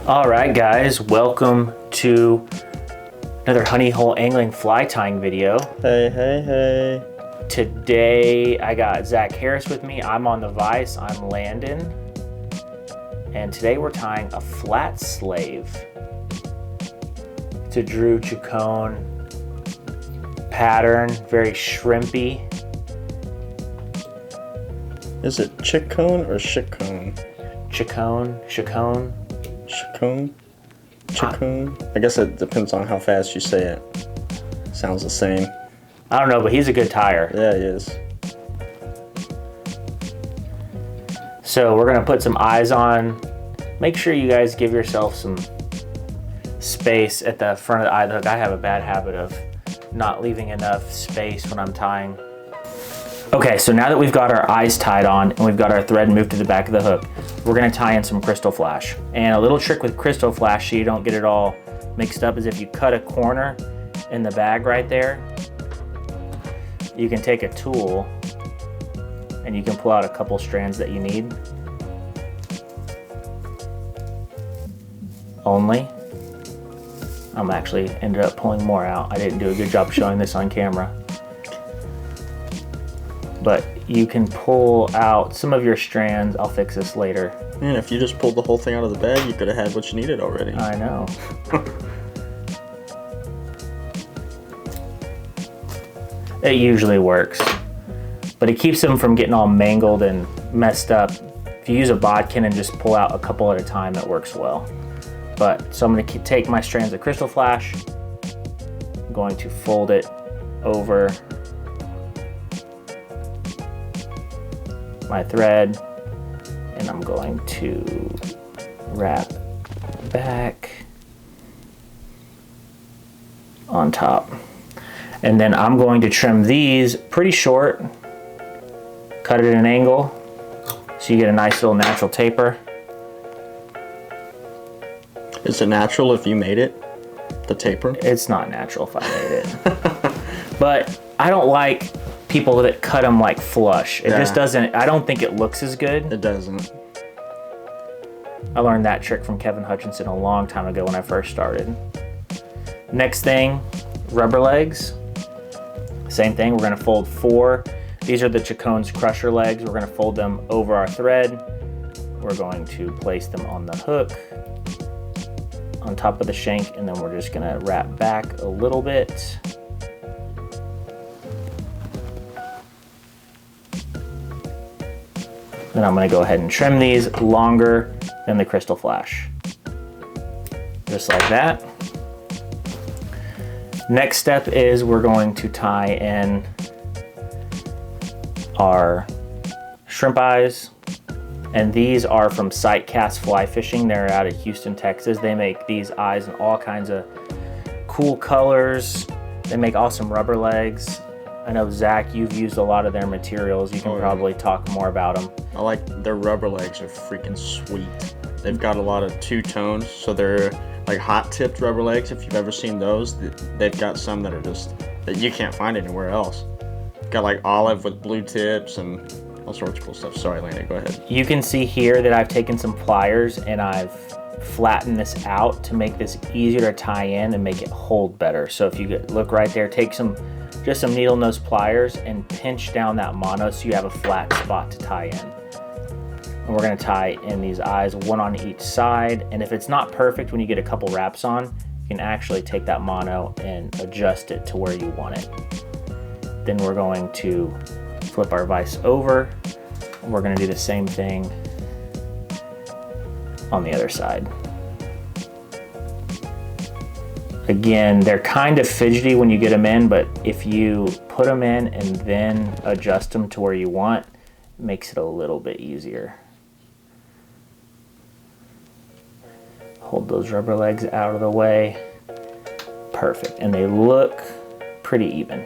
All right, guys, welcome to another honey hole angling fly tying video. Hey. Today I got Zach Harris with me. I'm on the vise. I'm Landon. And today we're tying a flat slave. It's a Drew Chicone pattern, very shrimpy. Is it Chicone or Chicone? Chicone. I guess it depends on how fast you say it. Sounds the same. I don't know, but he's a good tyer. Yeah, he is. So we're gonna put some eyes on. Make sure you guys give yourself some space at the front of the eye hook. I have a bad habit of not leaving enough space when I'm tying. Okay, so now that we've got our eyes tied on and we've got our thread moved to the back of the hook, we're gonna tie in some crystal flash. And a little trick with crystal flash so you don't get it all mixed up is if you cut a corner in the bag right there, you can take a tool and you can pull out a couple strands that you need. Only. I'm actually ended up pulling more out. I didn't do a good job showing this on camera. But you can pull out some of your strands. I'll fix this later. Man, if you just pulled the whole thing out of the bag, you could have had what you needed already. I know. It usually works, but it keeps them from getting all mangled and messed up. If you use a bodkin and just pull out a couple at a time, it works well. But so I'm going to take my strands of crystal flash. I'm going to fold it over my thread, and I'm going to wrap back on top. And then I'm going to trim these pretty short, cut it at an angle so you get a nice little natural taper. Is it natural if you made it, the taper? It's not natural if I made it. But I don't like people that cut them like flush. It just doesn't, I don't think it looks as good. It doesn't. I learned that trick from Kevin Hutchinson a long time ago when I first started. Next thing, rubber legs. Same thing, we're gonna fold 4. These are the Chicones crusher legs. We're gonna fold them over our thread. We're going to place them on the hook, on top of the shank, and then we're just gonna wrap back a little bit. Then I'm gonna go ahead and trim these longer than the crystal flash. Just like that. Next step is we're going to tie in our shrimp eyes. And these are from Sight Cast Fly Fishing. They're out of Houston, Texas. They make these eyes in all kinds of cool colors. They make awesome rubber legs. I know, Zach, you've used a lot of their materials. You can probably talk more about them. I like their rubber legs are freaking sweet. They've got a lot of two-tones, so they're like hot-tipped rubber legs. If you've ever seen those, they've got some that are just, that you can't find anywhere else. Got like olive with blue tips and all sorts of cool stuff. Sorry, Landon, go ahead. You can see here that I've taken some pliers and I've flattened this out to make this easier to tie in and make it hold better. So if you look right there, take just some needle nose pliers and pinch down that mono so you have a flat spot to tie in. And we're gonna tie in these eyes, one on each side. And if it's not perfect when you get a couple wraps on, you can actually take that mono and adjust it to where you want it. Then we're going to flip our vise over. We're gonna do the same thing on the other side. Again, they're kind of fidgety when you get them in, but if you put them in and then adjust them to where you want, it makes it a little bit easier. Hold those rubber legs out of the way. Perfect, and they look pretty even.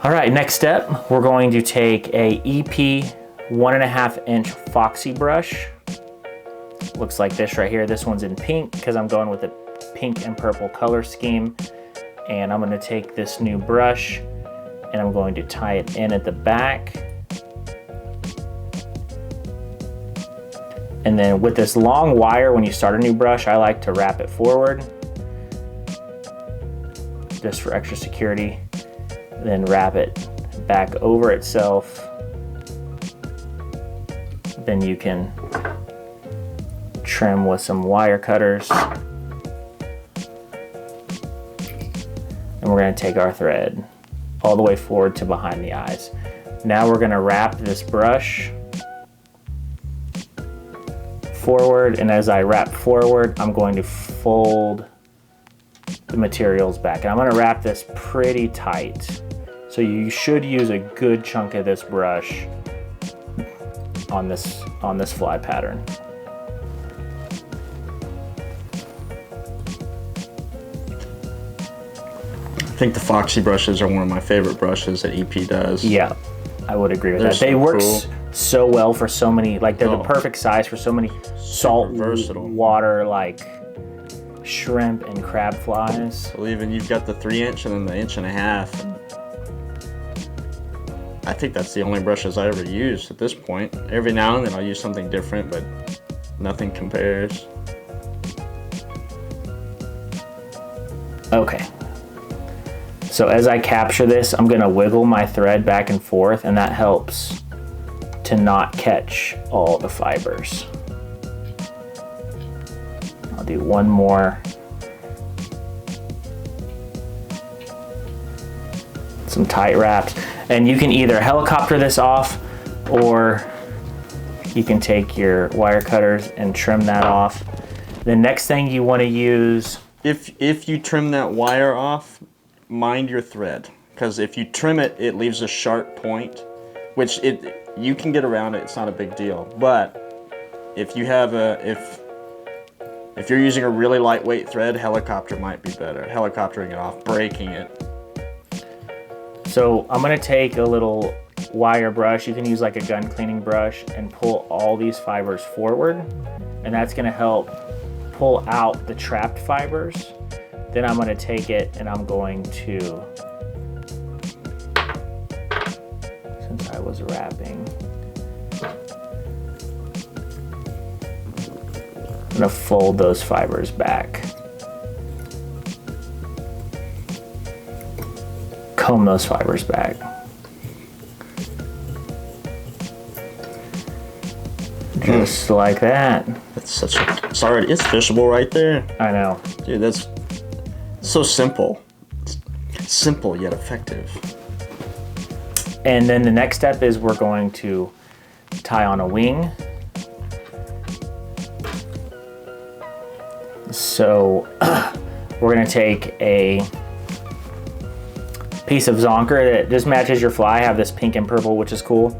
All right, next step, we're going to take a EP 1.5 inch Foxy brush. Looks like this right here. This one's in pink because I'm going with a pink and purple color scheme. And I'm gonna take this new brush and I'm going to tie it in at the back. And then with this long wire, when you start a new brush, I like to wrap it forward just for extra security. Then wrap it back over itself. Then you can trim with some wire cutters. And we're going to take our thread all the way forward to behind the eyes. Now we're going to wrap this brush forward, and as I wrap forward, I'm going to fold the materials back. And I'm going to wrap this pretty tight. So you should use a good chunk of this brush on this fly pattern. I think the Foxy brushes are one of my favorite brushes that EP does. Yeah, I would agree with They're that. They so work cool. so well for so many, like they're the perfect size for so many salt versatile. water like shrimp and crab flies. Well, even you've got the 3-inch and then the 1.5 inch. I think that's the only brushes I ever use at this point. Every now and then I'll use something different, but nothing compares. Okay. So as I capture this, I'm gonna wiggle my thread back and forth, and that helps to not catch all the fibers. I'll do one more. Some tight wraps. And you can either helicopter this off, or you can take your wire cutters and trim that off. The next thing you want to use... If you trim that wire off, mind your thread. Because if you trim it, it leaves a sharp point, which you can get around it, it's not a big deal. But if you have if you're using a really lightweight thread, helicopter might be better. Helicoptering it off, breaking it. So I'm gonna take a little wire brush, you can use like a gun cleaning brush, and pull all these fibers forward, and that's gonna help pull out the trapped fibers. Then I'm gonna take it and I'm going to, since I was wrapping, I'm gonna fold those fibers back. Comb those fibers back. Just like that. That's such a, it's fishable right there. I know. Dude, that's so simple. It's simple yet effective. And then the next step is we're going to tie on a wing. So we're gonna take a piece of zonker that just matches your fly. I have this pink and purple, which is cool.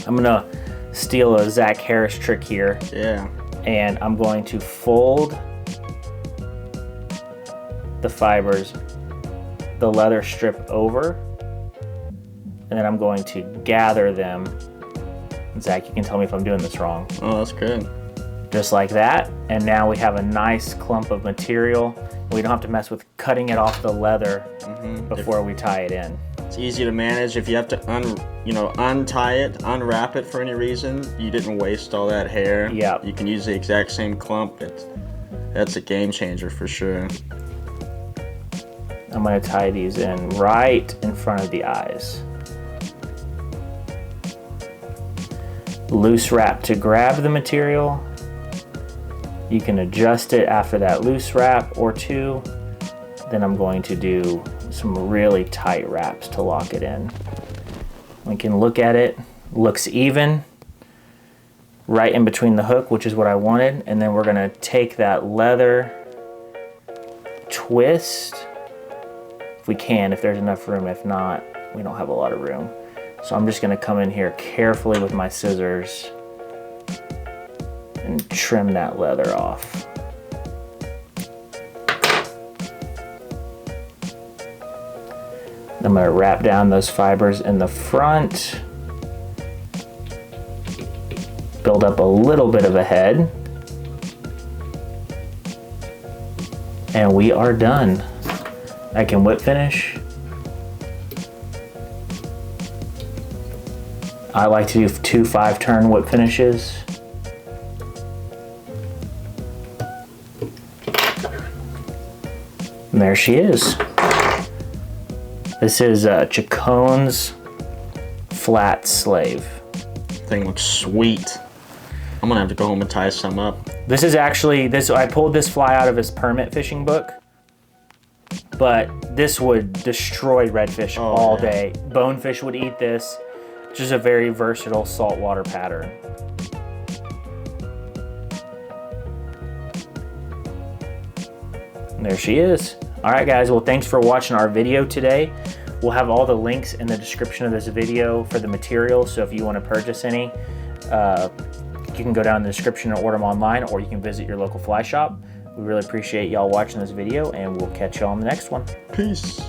I'm gonna steal a Zach Harris trick here. Yeah. And I'm going to fold the fibers, the leather strip over, and then I'm going to gather them. Zach, you can tell me if I'm doing this wrong. Oh, that's good. Just like that. And now we have a nice clump of material. We don't have to mess with cutting it off the leather before we tie it in. It's easy to manage. If you have to untie it, unwrap it for any reason, you didn't waste all that hair. Yeah. You can use the exact same clump. That's a game changer for sure. I'm gonna tie these in right in front of the eyes. Loose wrap to grab the material. You can adjust it after that loose wrap or two. Then I'm going to do some really tight wraps to lock it in. We can look at it, looks even, right in between the hook, which is what I wanted. And then we're gonna take that leather, twist, if we can, if there's enough room. If not, we don't have a lot of room. So I'm just gonna come in here carefully with my scissors and trim that leather off. I'm gonna wrap down those fibers in the front, build up a little bit of a head, and we are done. I can whip finish. I like to do 2 5-turn whip finishes. And there she is. This is Chicones Flat Slave. Thing looks sweet. I'm gonna have to go home and tie some up. This is actually, I pulled this fly out of his permit fishing book, but this would destroy redfish all day. Bonefish would eat this. Just a very versatile saltwater pattern. And there she is. All right, guys. Well, thanks for watching our video today. We'll have all the links in the description of this video for the materials. So if you want to purchase any, you can go down in the description and order them online, or you can visit your local fly shop. We really appreciate y'all watching this video, and we'll catch y'all on the next one. Peace.